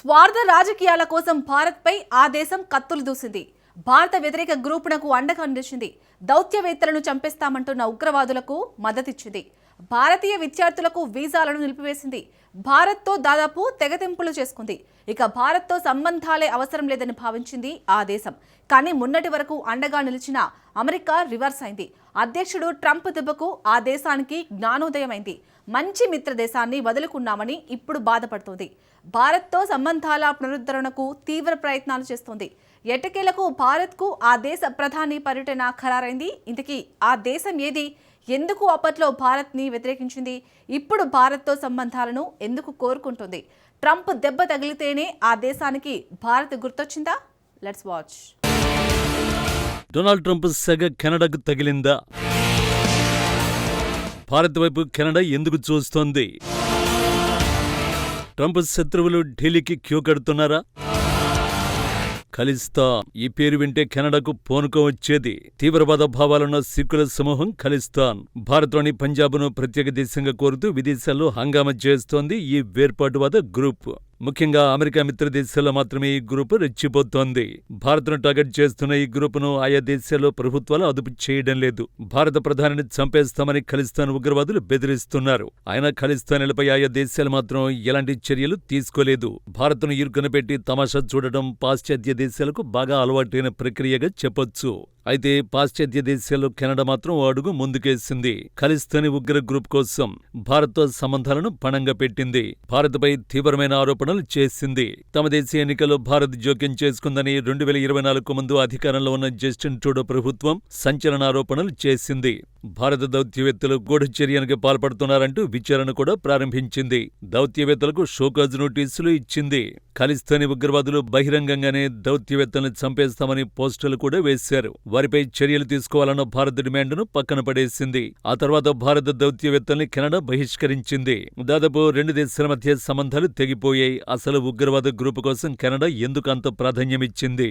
స్వార్థ రాజకీయాల కోసం భారత్పై ఆ దేశం కత్తులు దూసింది. భారత వ్యతిరేక గ్రూపునకు అండగా నిలిచింది. దౌత్యవేత్తలను చంపేస్తామంటున్న ఉగ్రవాదులకు మద్దతిచ్చింది. భారతీయ విద్యార్థులకు వీసాలను నిలిపివేసింది. భారత్తో దాదాపు తెగతింపులు చేసుకుంది. ఇక భారత్తో సంబంధాలే అవసరం లేదని భావించింది ఆ దేశం. కానీ మొన్నటి వరకు అండగా నిలిచిన అమెరికా రివర్స్ అయింది. అధ్యక్షుడు ట్రంప్ దెబ్బకు ఆ దేశానికి జ్ఞానోదయమైంది. మంచి మిత్ర దేశాన్ని వదులుకున్నామని ఇప్పుడు బాధపడుతోంది. భారత్తో సంబంధాల పునరుద్ధరణకు తీవ్ర ప్రయత్నాలు చేస్తోంది. ఎట్టకేలకు భారత్కు ఆ దేశ ప్రధాని పర్యటన ఖరారైంది. ఇంతకీ ఆ దేశం ఏది? ఎందుకు అప్పట్లో భారత్ని వ్యతిరేకించింది? ఇప్పుడు భారత్తో సంబంధాలను ఎందుకు కోరుకుంటుంది? ట్రంప్ దెబ్బ తగిలితేనే ఆ దేశానికి భారత్ గుర్తొచ్చిందా? Let's watch. డొనాల్డ్ ట్రంప్ సెగ కెనడాకు తగిలిందా? భారత్ వైపు కెనడా ఎందుకు చూస్తోంది? ట్రంప్ శత్రువులు ఢిల్లీకి క్యూ కడుతున్నారా? ఖలిస్తాన్ ఈ పేరు వింటే కెనడాకు పూనకం వచ్చేది. తీవ్రవాద భావాలున్న సిక్కుల సమూహం ఖలిస్తాన్ భారత్లోని పంజాబ్ను ప్రత్యేక దేశంగా కోరుతూ విదేశాల్లో హంగామా చేస్తోంది ఈ వేర్పాటువాద గ్రూప్. ముఖ్యంగా అమెరికా మిత్ర దేశాల్లో మాత్రమే ఈ గ్రూపు రెచ్చిపోతోంది. భారత్ను టార్గెట్ చేస్తున్న ఈ గ్రూపును ఆయా దేశాల్లో ప్రభుత్వాలు అదుపు చేయడం లేదు. భారత ప్రధానిని చంపేస్తామని ఖలిస్తాన్ ఉగ్రవాదులు బెదిరిస్తున్నారు. అయినా ఖలిస్తానీలపై ఆయా దేశాలు మాత్రం ఎలాంటి చర్యలు తీసుకోలేదు. భారత్ను ఇరుకున పెట్టి తమాషా చూడడం పాశ్చాత్య దేశాలకు బాగా అలవాటైన ప్రక్రియగా చెప్పొచ్చు. అయితే పాశ్చాత్య దేశాల్లో కెనడా మాత్రం ఓ అడుగు ముందుకేసింది. ఖలిస్తానీ ఉగ్ర గ్రూప్ కోసం భారత్తో సంబంధాలను పణంగా పెట్టింది. భారత్పై తీవ్రమైన ఆరోపణలు చేసింది. తమ దేశ ఎన్నికల్లో భారత్ జోక్యం చేసుకుందని 2024 ముందు అధికారంలో ఉన్న జస్టిన్ ట్రూడో ప్రభుత్వం సంచలన ఆరోపణలు చేసింది. భారత దౌత్యవేత్తలు గూఢచర్యానికి పాల్పడుతున్నారంటూ విచారణ కూడా ప్రారంభించింది. దౌత్యవేత్తలకు షోకాజ్ నోటీసులు ఇచ్చింది. ఖలిస్తానీ ఉగ్రవాదులు బహిరంగంగానే దౌత్యవేత్తల్ని చంపేస్తామని పోస్టులు కూడా వేశారు. వారిపై చర్యలు తీసుకోవాలన్న భారత డిమాండ్ను పక్కన పడేసింది. ఆ తర్వాత భారత దౌత్యవేత్తల్ని కెనడా బహిష్కరించింది. దాదాపు రెండు దేశాల మధ్య సంబంధాలు తెగిపోయాయి. అసలు ఉగ్రవాద గ్రూపు కోసం కెనడా ఎందుకు అంత ప్రాధాన్యమిచ్చింది?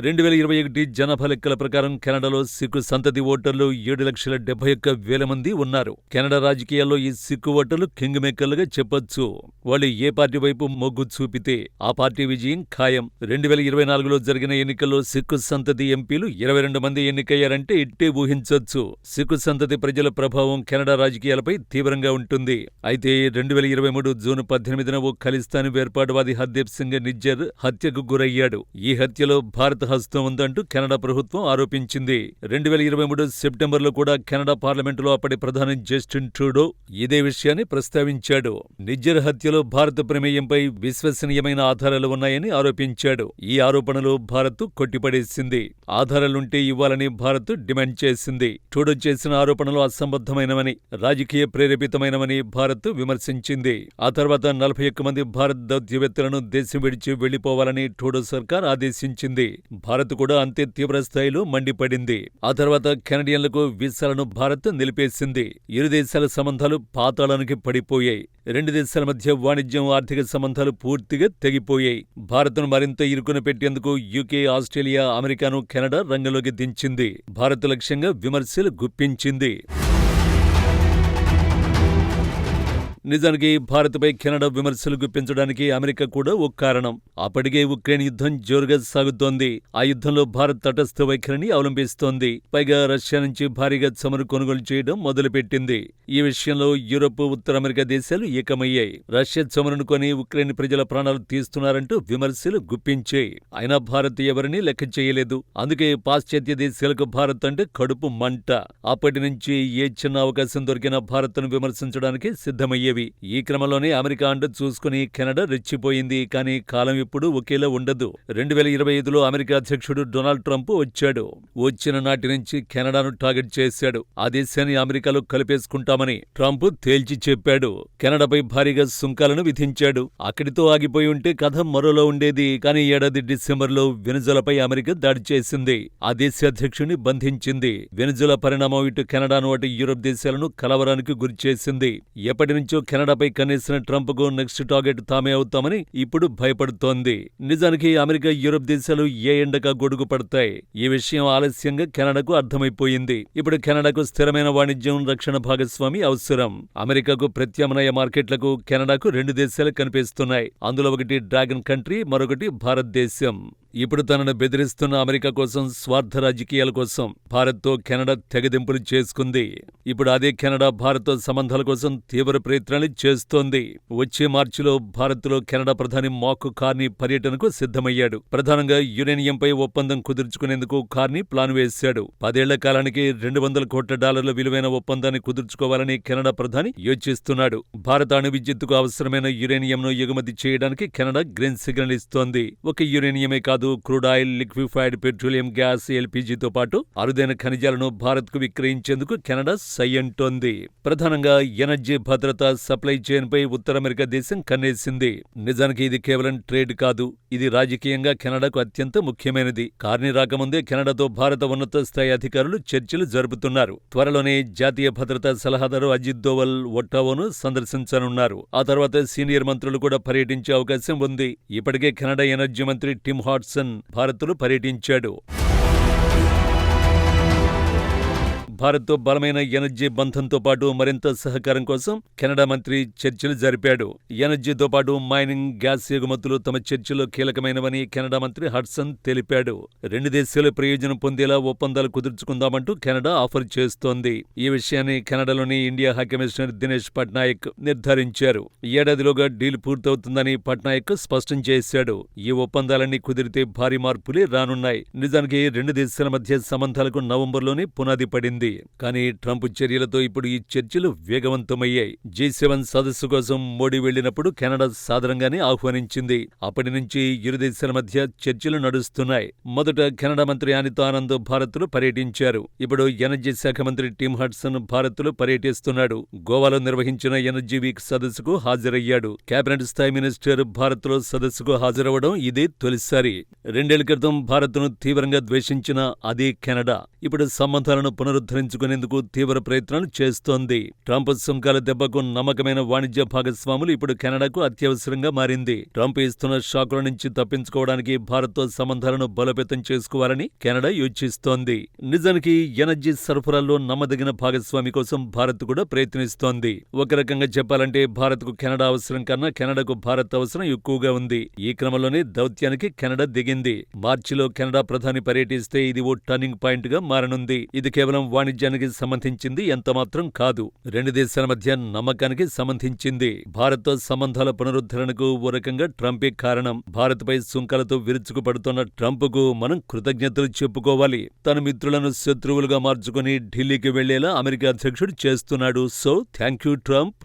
2021 జనాభా లెక్కల ప్రకారం కెనడాలో సిక్కు సంతతి ఓటర్లు 7,71,000 మంది ఉన్నారు. కెనడా రాజకీయాల్లో ఈ సిక్కు ఓటర్లు కింగ్ మేకర్లుగా చెప్పొచ్చు. వాళ్ళు ఏ పార్టీ వైపు మొగ్గు చూపితే ఆ పార్టీ విజయం ఖాయం. 2024లో జరిగిన ఎన్నికల్లో సిక్కు సంతతి ఎంపీలు 22 మంది ఎన్నికయ్యారంటే ఇట్టే ఊహించొచ్చు. సిక్కు సంతతి ప్రజల ప్రభావం కెనడా రాజకీయాలపై తీవ్రంగా ఉంటుంది. అయితే 2023 జూన్ 18న ఓ ఖలిస్తానీ వేర్పాటువాది హర్దీప్ సింగ్ నిజ్జర్ హత్యకు గురయ్యాడు. ఈ హత్యలో భారత హస్తం ఉందంటూ కెనడా ప్రభుత్వం ఆరోపించింది. 2023 సెప్టెంబర్లో కూడా కెనడా పార్లమెంటులో అప్పటి ప్రధాని జస్టిన్ ట్రూడో ఇదే విషయాన్ని ప్రస్తావించాడు. నిజ్జర్ హత్యలో భారత ప్రమేయంపై విశ్వసనీయమైన ఆధారాలు ఉన్నాయని ఆరోపించాడు. ఈ ఆరోపణలు భారత్ కొట్టిపడేసింది. ఆధారాలుంటే ఇవ్వాలని భారత్ డిమాండ్ చేసింది. ట్రూడో చేసిన ఆరోపణలు అసంబద్ధమైనవని, రాజకీయ ప్రేరేపితమైనవని భారత్ విమర్శించింది. ఆ తర్వాత 41 మంది భారత దౌత్యవేత్తలను దేశం విడిచి వెళ్లిపోవాలని ట్రూడో సర్కార్ ఆదేశించింది. భారత్ కూడా అంతే తీవ్ర స్థాయిలో మండిపడింది. ఆ తర్వాత కెనడియన్లకు వీసాలను భారత్ నిలిపేసింది. ఇరు దేశాల సంబంధాలు పాతాళానికి పడిపోయాయి. రెండు దేశాల మధ్య వాణిజ్యం, ఆర్థిక సంబంధాలు పూర్తిగా తెగిపోయాయి. భారత్ను మరింత ఇరుకున పెట్టేందుకు యూకే, ఆస్ట్రేలియా, అమెరికాను కెనడా రంగంలోకి దించింది. భారత్ లక్ష్యంగా విమర్శలు గుప్పించింది. నిజానికి భారత్పై కెనడా విమర్శలు గుప్పించడానికి అమెరికా కూడా ఓ కారణం. అప్పటికే ఉక్రెయిన్ యుద్ధం జోరుగా సాగుతోంది. ఆ యుద్ధంలో భారత్ తటస్థ వైఖరిని అవలంబిస్తోంది. పైగా రష్యా నుంచి భారీగా చమురు కొనుగోలు చేయడం మొదలుపెట్టింది. ఈ విషయంలో యూరప్, ఉత్తర అమెరికా దేశాలు ఏకమయ్యాయి. రష్యా చమురును కొని ఉక్రెయిన్ ప్రజల ప్రాణాలు తీస్తున్నారంటూ విమర్శలు గుప్పించాయి. అయినా భారత్ ఎవరినీ లెక్క చేయలేదు. అందుకే పాశ్చాత్య దేశాలకు భారత్ అంటే కడుపు మంట. అప్పటి నుంచి ఏ చిన్న అవకాశం దొరికినా భారత్ను విమర్శించడానికి సిద్ధమయ్యేవి. ఈ క్రమంలోనే అమెరికా అండ చూసుకుని కెనడా రెచ్చిపోయింది. కానీ కాలం ఇప్పుడు ఒకేలా ఉండదు. 2025లో అమెరికా అధ్యక్షుడు డొనాల్డ్ ట్రంప్ వచ్చాడు. వచ్చిన నాటి నుంచి కెనడాను టార్గెట్ చేశాడు. ఆ దేశాన్ని అమెరికాలో కలిపేసుకుంటామని ట్రంప్ తేల్చి చెప్పాడు. కెనడాపై భారీగా సుంకాలను విధించాడు. అక్కడితో ఆగిపోయి ఉంటే కథ మరోలో ఉండేది. కానీ ఏడాది డిసెంబర్లో వెనిజులాపై అమెరికా దాడి చేసింది. ఆ దేశ అధ్యక్షుడిని బంధించింది. వెనిజులా పరిణామం ఇటు కెనడాను, అటు యూరప్ దేశాలను కలవరానికి గురిచేసింది. ఎప్పటి నుంచో కెనడాపై కన్నేసిన ట్రంప్కు నెక్స్ట్ టార్గెట్ తామే అవుతామని ఇప్పుడు భయపడుతోంది. నిజానికి అమెరికా, యూరప్ దేశాలు ఏ ఎండగా గొడుగు పడతాయి. ఈ విషయం ఆలస్యంగా కెనడాకు అర్థమైపోయింది. ఇప్పుడు కెనడాకు స్థిరమైన వాణిజ్యం, రక్షణ భాగస్వామి అవసరం. అమెరికాకు ప్రత్యామ్నాయ మార్కెట్లకు కెనడాకు 2 దేశాలు కనిపిస్తున్నాయి. అందులో ఒకటి డ్రాగన్ కంట్రీ, మరొకటి భారతదేశం. ఇప్పుడు తనను బెదిరిస్తున్న అమెరికా కోసం, స్వార్థ రాజకీయాల కోసం భారత్తో కెనడా తెగదెంపులు చేసుకుంది. ఇప్పుడు అదే కెనడా భారత్తో సంబంధాల కోసం తీవ్ర ప్రయత్నాలు చేస్తోంది. వచ్చే మార్చిలో భారత్లో కెనడా ప్రధాని మార్క్ కార్నీ పర్యటనకు సిద్ధమయ్యాడు. ప్రధానంగా యురేనియంపై ఒప్పందం కుదుర్చుకునేందుకు కార్నీ ప్లాన్ వేశాడు. 10 ఏళ్ల కాలానికి $200 కోట్ల విలువైన ఒప్పందాన్ని కుదుర్చుకోవాలని కెనడా ప్రధాని యోచిస్తున్నాడు. భారత అణు విద్యుత్తుకు అవసరమైన యురేనియంను ఎగుమతి చేయడానికి కెనడా గ్రీన్ సిగ్నల్ ఇస్తోంది. ఒక యురేనియమే కాదు, crude oil, liquefied petroleum gas, ఎల్పీజీతో పాటు అరుదైన ఖనిజాలను భారత్కు విక్రయించేందుకు కెనడా సై అంటోంది. ప్రధానంగా ఎనర్జీ భద్రత, సప్లై చైన్ పై ఉత్తర అమెరికా దేశం కన్నేసింది. నిజానికి ఇది కేవలం ట్రేడ్ కాదు, ఇది రాజకీయంగా కెనడాకు అత్యంత ముఖ్యమైనది. కార్నీ రాకముందే కెనడాతో భారత ఉన్నత స్థాయి అధికారులు చర్చలు జరుపుతున్నారు. త్వరలోనే జాతీయ భద్రతా సలహాదారు అజిత్ దోవల్ ఒట్టావాను సందర్శించనున్నారు. ఆ తర్వాత సీనియర్ మంత్రులు కూడా పర్యటించే అవకాశం ఉంది. ఇప్పటికే కెనడా ఎనర్జీ మంత్రి టిమ్ హాడ్సన్ భారత్లో పర్యటించాడు. భారత్తో బలమైన ఎనర్జీ బంధంతో పాటు మరింత సహకారం కోసం కెనడా మంత్రి చర్చలు జరిపాడు. ఎనర్జీతో పాటు మైనింగ్, గ్యాస్ ఎగుమతులు తమ చర్చలో కీలకమైనవని కెనడా మంత్రి హడ్సన్ తెలిపాడు. 2 దేశాల ప్రయోజనం పొందేలా ఒప్పందాలు కుదుర్చుకుందామంటూ కెనడా ఆఫర్ చేస్తోంది. ఈ విషయాన్ని కెనడాలోని ఇండియా హైకమిషనర్ దినేష్ పట్నాయక్ నిర్ధారించారు. ఏడాదిలోగా డీల్ పూర్తవుతుందని పట్నాయక్ స్పష్టం చేశాడు. ఈ ఒప్పందాలన్నీ కుదిరితే భారీ మార్పులే రానున్నాయి. నిజానికి 2 దేశాల మధ్య సంబంధాలకు నవంబర్లోనే పునాది పడింది. కానీ ట్రంప్ చర్యలతో ఇప్పుడు ఈ చర్చలు వేగవంతమయ్యాయి. G7 సదస్సు కోసం మోడీ వెళ్లినప్పుడు కెనడా సాదరంగానే ఆహ్వానించింది. అప్పటి నుంచి ఇరు దేశాల మధ్య చర్చలు నడుస్తున్నాయి. మొదట కెనడా మంత్రి అనితా ఆనంద్ భారత్లో పర్యటించారు. ఇప్పుడు ఎనర్జీ శాఖ మంత్రి టిమ్ హడ్సన్ భారత్లో పర్యటిస్తున్నాడు. గోవాలో నిర్వహించిన ఎనర్జీ వీక్ సదస్సుకు హాజరయ్యాడు. కేబినెట్ స్థాయి మినిస్టర్ భారత్లో సదస్సుకు హాజరవ్వడం ఇదే తొలిసారి. 2 ఏళ్ల క్రితం భారత్ను తీవ్రంగా ద్వేషించిన అదే కెనడా ఇప్పుడు సంబంధాలను పునరుద్ధరించుకునేందుకు తీవ్ర ప్రయత్నాలు చేస్తోంది. ట్రంప్ సుంకాల దెబ్బకు నమ్మకమైన వాణిజ్య భాగస్వాములు ఇప్పుడు కెనడాకు అత్యవసరంగా మారింది. ట్రంప్ ఇస్తున్న షాకుల నుంచి తప్పించుకోవడానికి భారత్తో సంబంధాలను బలోపేతం చేసుకోవాలని కెనడా యోచిస్తోంది. నిజానికి ఎనర్జీ సరఫరాల్లో నమ్మదగిన భాగస్వామి కోసం భారత్ కూడా ప్రయత్నిస్తోంది. ఒక రకంగా చెప్పాలంటే భారత్కు కెనడా అవసరం కన్నా కెనడాకు భారత్ అవసరం ఎక్కువగా ఉంది. ఈ క్రమంలోనే దౌత్యానికి కెనడా దిగింది. మార్చిలో కెనడా ప్రధాని పర్యటిస్తే ఇది ఓ టర్నింగ్ పాయింట్ గా మారనుంది. ఇది కేవలం వాణిజ్యానికి సంబంధించింది ఎంతమాత్రం కాదు, 2 దేశాల మధ్య నమ్మకానికి సంబంధించింది. భారత్తో సంబంధాల పునరుద్ధరణకు ఓ రకంగా ట్రంపే కారణం. భారత్పై సుంకాలతో విరుచుకుపడుతున్న ట్రంప్కు మనం కృతజ్ఞతలు చెప్పుకోవాలి. తన మిత్రులను శత్రువులుగా మార్చుకుని ఢిల్లీకి వెళ్లేలా అమెరికా అధ్యక్షుడు చేస్తున్నాడు. So thank you Trump.